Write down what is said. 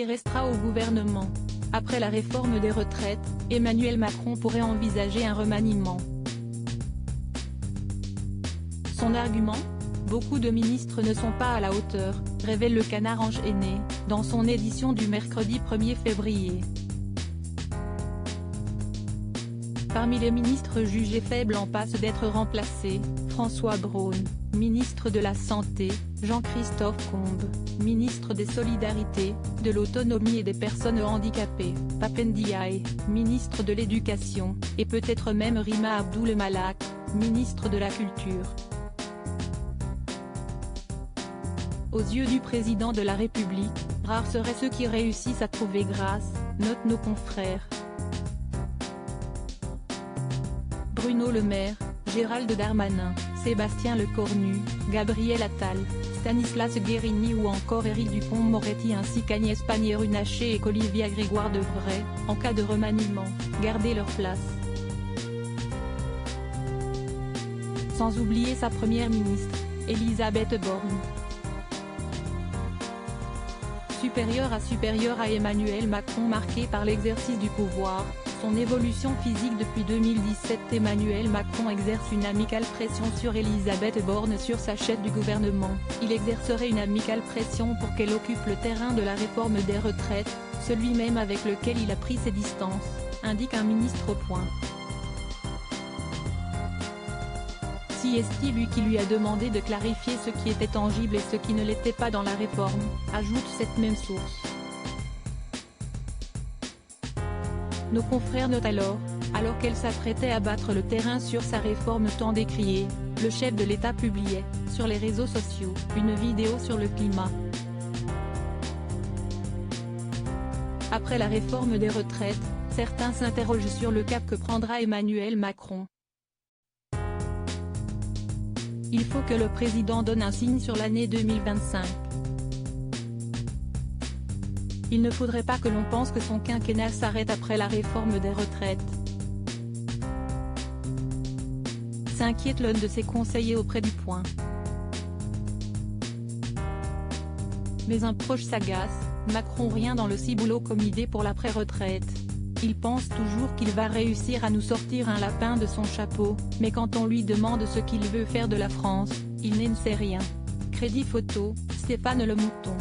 qui restera au gouvernement. Après la réforme des retraites, Emmanuel Macron pourrait envisager un remaniement. Son argument ? Beaucoup de ministres ne sont pas à la hauteur, révèle le Canard enchaîné, dans son édition du mercredi 1er février. Parmi les ministres jugés faibles en passe d'être remplacés, François Braun, ministre de la Santé, Jean-Christophe Combe, ministre des Solidarités, de l'Autonomie et des Personnes handicapées, Pap Ndiaye, ministre de l'Éducation, et peut-être même Rima Abdul Malak, ministre de la Culture. Aux yeux du président de la République, rares seraient ceux qui réussissent à trouver grâce, notent nos confrères. Bruno Le Maire, Gérald Darmanin, Sébastien Lecornu, Gabriel Attal, Stanislas Guerini ou encore Éric Dupond-Moretti ainsi qu'Agnès Pannier-Runacher et qu'Olivia Grégoire devraient, en cas de remaniement, garder leur place. Sans oublier sa première ministre, Elisabeth Borne. Supérieur à Emmanuel Macron marqué par l'exercice du pouvoir, son évolution physique depuis 2017. Emmanuel Macron exerce une amicale pression sur Elisabeth Borne sur sa chef du gouvernement. Il exercerait une amicale pression pour qu'elle occupe le terrain de la réforme des retraites, celui même avec lequel il a pris ses distances, indique un ministre au Point. Si est-il lui qui lui a demandé de clarifier ce qui était tangible et ce qui ne l'était pas dans la réforme, ajoute cette même source. Nos confrères notent alors qu'elle s'apprêtait à battre le terrain sur sa réforme tant décriée, le chef de l'État publiait, sur les réseaux sociaux, une vidéo sur le climat. Après la réforme des retraites, certains s'interrogent sur le cap que prendra Emmanuel Macron. Il faut que le président donne un signe sur l'année 2025. Il ne faudrait pas que l'on pense que son quinquennat s'arrête après la réforme des retraites. S'inquiète l'un de ses conseillers auprès du Point. Mais un proche s'agace, Macron rien dans le ciboulot comme idée pour l'après-retraite. Il pense toujours qu'il va réussir à nous sortir un lapin de son chapeau, mais quand on lui demande ce qu'il veut faire de la France, il n'en sait rien. Crédit photo, Stéphane Le Mouton.